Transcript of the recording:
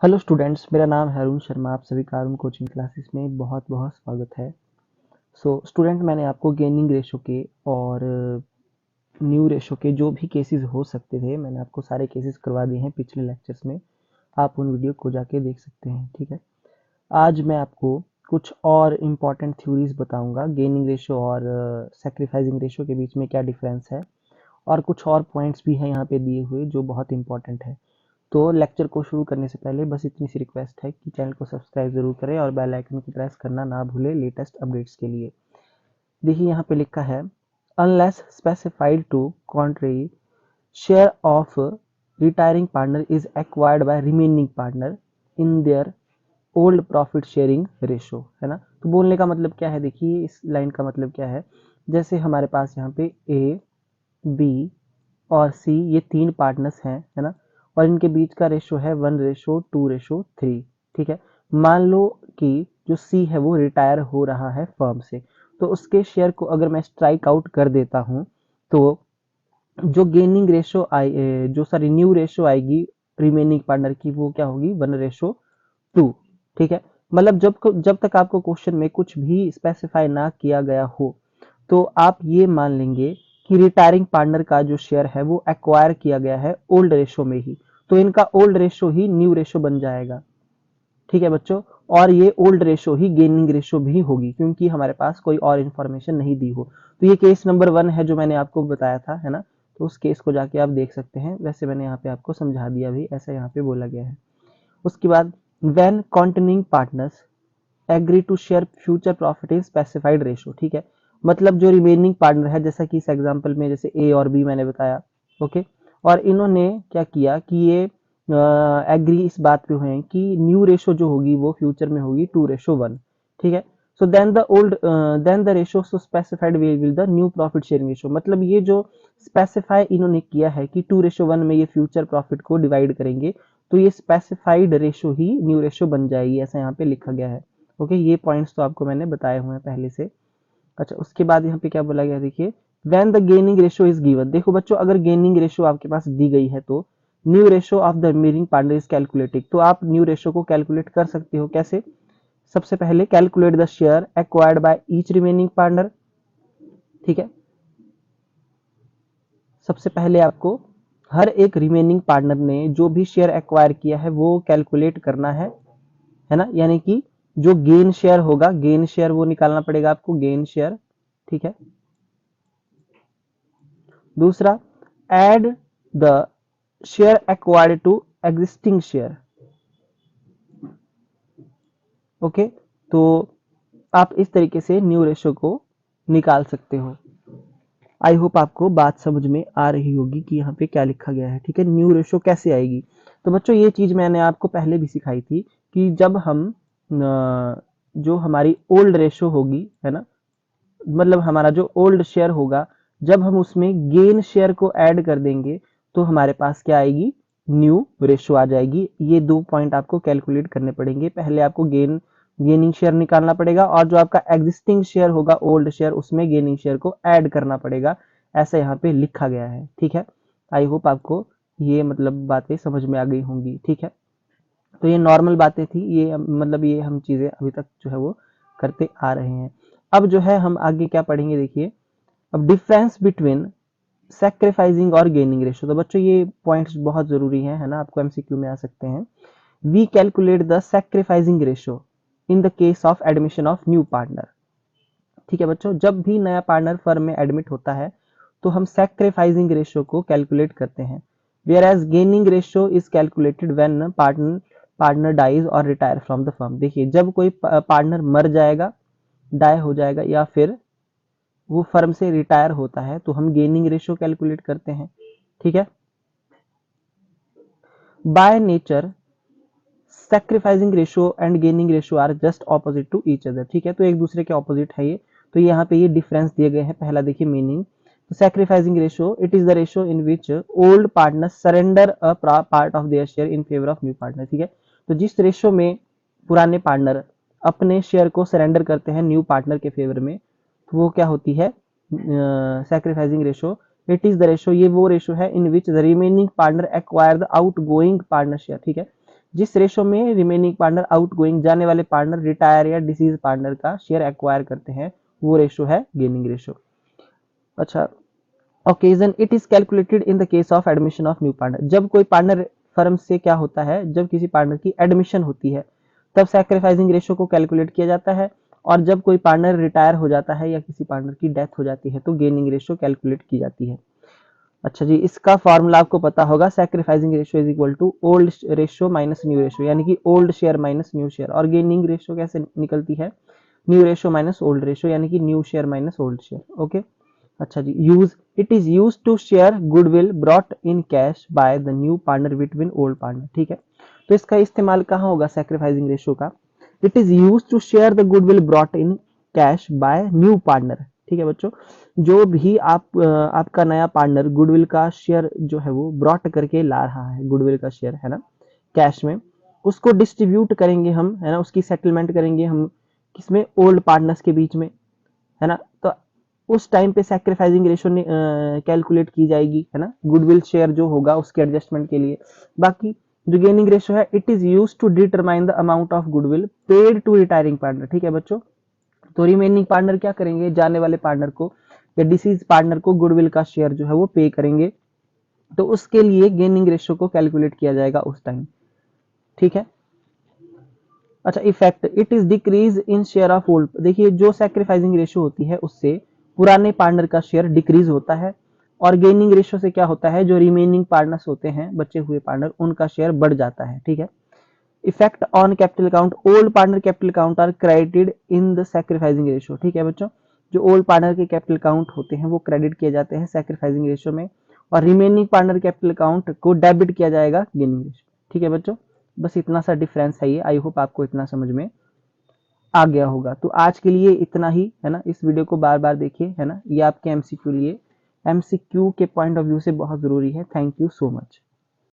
Hello students, मेरा नाम है अरुण शर्मा। आप सभी का अरुण कोचिंग क्लासेस में बहुत बहुत स्वागत है। स्टूडेंट, मैंने आपको गेनिंग रेशो के और न्यू रेशो के जो भी केसेस हो सकते थे, मैंने आपको सारे केसेस करवा दिए हैं पिछले लेक्चर्स में। आप उन वीडियो को जाके देख सकते हैं। ठीक है, आज मैं आपको कुछ और इम्पॉर्टेंट थ्योरीज बताऊंगा। गेनिंग रेशो और सेक्रीफाइसिंग रेशो के बीच में क्या डिफरेंस है, और कुछ और पॉइंट्स भी हैं यहाँ पे दिए हुए जो बहुत इंपॉर्टेंट है। तो लेक्चर को शुरू करने से पहले बस इतनी सी रिक्वेस्ट है कि चैनल को सब्सक्राइब जरूर करें और बेल आइकन को प्रेस करना ना भूलें लेटेस्ट अपडेट्स के लिए। देखिए यहाँ पे लिखा है, unless specified to contrary, share of retiring partner is acquired by remaining partner in their old profit sharing ratio. है ना। तो बोलने का मतलब क्या है, देखिए इस लाइन का मतलब क्या है। जैसे हमारे पास यहाँ पे ए, बी और सी, ये तीन पार्टनर्स हैं, है ना। और इनके बीच का रेशो है 1:2:3। ठीक है। मान लो कि जो सी है वो रिटायर हो रहा है फर्म से, तो उसके शेयर को अगर मैं स्ट्राइक आउट कर देता हूं, तो जो गेनिंग रेशो आई, जो सॉरी न्यू रेशो आएगी रिमेनिंग पार्टनर की, वो क्या होगी 1:2। ठीक है। मतलब जब तक आपको क्वेश्चन में कुछ भी स्पेसिफाई ना किया गया हो, तो आप ये मान लेंगे कि रिटायरिंग पार्टनर का जो शेयर है वो एक्वायर किया गया है ओल्ड रेशो में ही, तो इनका ओल्ड रेशो ही न्यू रेशो बन जाएगा। ठीक है बच्चों। और ये ओल्ड रेशो ही गेनिंग रेशो भी होगी, क्योंकि हमारे पास कोई और इंफॉर्मेशन नहीं दी हो। तो ये केस नंबर 1 है जो मैंने आपको बताया था, है ना। तो उस केस को जाके आप देख सकते हैं। वैसे मैंने यहाँ पे आपको समझा दिया भी, ऐसा यहाँ पे बोला गया है। उसके बाद, when continuing partners agree to share future profit in specified ratio. ठीक है। मतलब जो रिमेनिंग पार्टनर है, जैसा कि इस एग्जांपल में जैसे ए और बी मैंने बताया, ओके, और इन्होंने क्या किया कि ये एग्री इस बात पे हुए हैं कि न्यू रेशो जो होगी वो फ्यूचर में होगी 2:1। ठीक है। So then the ratio so specified will the new profit sharing ratio. मतलब ये जो स्पेसिफाई इन्होंने किया है कि 2:1 में ये फ्यूचर प्रॉफिट को डिवाइड करेंगे, तो ये स्पेसिफाइड रेशो ही न्यू रेशो बन जाएगी, ऐसा यहाँ पे लिखा गया है। ओके, ये पॉइंट्स तो आपको मैंने बताए हुए हैं पहले से। अच्छा, उसके बाद यहाँ पे क्या बोला गया, देखिए, when the gaining ratio is given. देखो बच्चों, अगर गेनिंग रेशो आपके पास दी गई है तो new ratio of the remaining partner is calculated. तो आप न्यू रेशो को कैलकुलेट कर सकते हो कैसे। सबसे पहले calculate the share acquired by each remaining partner. ठीक है। सबसे पहले आपको हर एक रिमेनिंग पार्टनर ने जो भी शेयर एक्वायर किया है वो कैलकुलेट करना है ना। यानी कि जो गेन शेयर होगा, गेन शेयर वो निकालना पड़ेगा आपको, गेन शेयर। ठीक है। दूसरा, add the share acquired to existing share. Okay. तो आप इस तरीके से न्यू रेशो को निकाल सकते हो। आई होप आपको बात समझ में आ रही होगी कि यहाँ पे क्या लिखा गया है। ठीक है, न्यू रेशो कैसे आएगी। तो बच्चों, ये चीज मैंने आपको पहले भी सिखाई थी कि जब हम जो हमारी ओल्ड रेशो होगी, है ना, मतलब हमारा जो ओल्ड शेयर होगा, जब हम उसमें गेन शेयर को ऐड कर देंगे, तो हमारे पास क्या आएगी, न्यू रेशो आ जाएगी। ये 2 पॉइंट आपको कैलकुलेट करने पड़ेंगे। पहले आपको गेनिंग शेयर निकालना पड़ेगा, और जो आपका एग्जिस्टिंग शेयर होगा ओल्ड शेयर, उसमें गेनिंग शेयर को ऐड करना पड़ेगा। ऐसा यहाँ पे लिखा गया है। ठीक है। आई होप आपको ये मतलब बातें समझ में आ गई होंगी। ठीक है। तो ये नॉर्मल बातें थी, ये मतलब ये हम चीजें अभी तक जो है वो करते आ रहे हैं। अब जो है हम आगे क्या पढ़ेंगे, देखिए, अब डिफरेंस बिटवीन सैक्रिफाइसिंग और गेनिंग रेशो। तो बच्चों, ये पॉइंट्स बहुत जरूरी है ना, आपको एमसीक्यू में आ सकते हैं। We calculate the sacrificing ratio in the case of admission of new partner. ठीक है बच्चों, जब भी नया पार्टनर फर्म में एडमिट होता है, तो हम सैक्रिफाइसिंग रेशो को कैलकुलेट करते हैं। Whereas gaining ratio is calculated when partner dies और रिटायर फ्रॉम द फर्म। देखिए, जब कोई पार्टनर मर जाएगा, डाई हो जाएगा, या फिर वो फर्म से रिटायर होता है, तो हम गेनिंग रेशो कैलकुलेट करते हैं। ठीक है। By nature sacrificing ratio and gaining ratio are just opposite to each other. ठीक है, तो एक दूसरे के ऑपोजिट है ये। तो यहाँ पे ये डिफरेंस दिए गए हैं। पहला देखिए meaning, sacrificing ratio, it is the ratio in which old partner surrender a part of their share in favour of new partner. ठीक है। तो जिस रेशो में पुराने पार्टनर अपने शेयर को सरेंडर करते हैं न्यू पार्टनर के फेवर में, तो वो क्या होती है, sacrificing ratio. It is the ratio, ये वो रेशो है in which the remaining partner acquire the outgoing partner share. ठीक है। जिस रेशो में रिमेनिंग पार्टनर आउट गोइंग जाने वाले पार्टनर रिटायर या डिसीज पार्टनर का शेयर एक्वायर करते हैं वो रेशो है गेनिंग रेशो। अच्छा, occasion it is calculated in the case of admission of new partner. जब कोई पार्टनर फर्म से क्या होता है, जब किसी पार्टनर की एडमिशन होती है तब सैक्रिफाइसिंग रेशो को कैलकुलेट किया जाता है, और जब कोई पार्टनर रिटायर हो जाता है या किसी पार्टनर की डेथ हो जाती है तो गेनिंग रेशो कैलकुलेट की जाती है। अच्छा जी, इसका फॉर्मूला आपको पता होगा, sacrificing ratio is equal to old ratio minus new ratio, यानी कि old share minus new share. और गेनिंग रेशो कैसे निकलती है, new ratio minus old ratio, यानी कि new share minus old share. Okay. अच्छा जी, use it is use to share goodwill brought in cash by the new partner between old partner. ठीक है, तो इसका इस्तेमाल कहाँ होगा सैक्रिफाइसिंग रेशो का, it is use to share the goodwill brought in cash by new partner. ठीक है बच्चों, जो भी आपका नया पार्टनर गुडविल का शेयर जो है वो ब्रॉट करके ला रहा है, गुडविल का शेयर है ना कैश में, उसको डिस्ट्रीब्यूट करेंगे हम, है ना, उसकी सेटलमेंट करेंगे हम किसमें, ओल्ड पार्टनर्स के बीच में, है ना। तो उस टाइम पे सैक्रिफाइसिंग रेशो कैलकुलेट की जाएगी, है ना, गुडविल शेयर जो होगा उसके एडजस्टमेंट के लिए। बाकी जो गेनिंग रेशो है, it is use to determine the amount of goodwill paid to retiring partner. ठीक है बच्चों, तो रिमेनिंग पार्टनर क्या करेंगे, जाने वाले पार्टनर को या डिसीज पार्टनर को गुडविल का शेयर जो है वो पे करेंगे, तो उसके लिए गेनिंग रेशो को कैलकुलेट किया जाएगा उस टाइम। ठीक है। अच्छा, effect it is decrease in share of old. देखिए, जो सैक्रिफाइसिंग रेशो होती है उससे पुराने पार्टनर का शेयर डिक्रीज होता है, और गेनिंग रेशो से क्या होता है, जो रिमेनिंग पार्टनर्स होते हैं, बचे हुए पार्टनर, उनका शेयर बढ़ जाता है। ठीक है। Effect on capital account, old partner capital account are credited in the sacrificing ratio. ठीक है बच्चों, जो ओल्ड पार्टनर के कैपिटल अकाउंट होते हैं वो क्रेडिट किए जाते हैं सैक्रिफाइसिंग रेशो में, और रिमेनिंग पार्टनर कैपिटल अकाउंट को डेबिट किया जाएगा गेनिंग रेशो। ठीक है बच्चों, बस इतना सा डिफरेंस है ये। आई होप आपको इतना समझ में आ गया होगा। तो आज के लिए इतना ही, है ना। इस वीडियो को बार बार देखिए, है ना, ये आपके एमसीक्यू लिए, एमसीक्यू के पॉइंट ऑफ व्यू से बहुत जरूरी है। Thank you so much.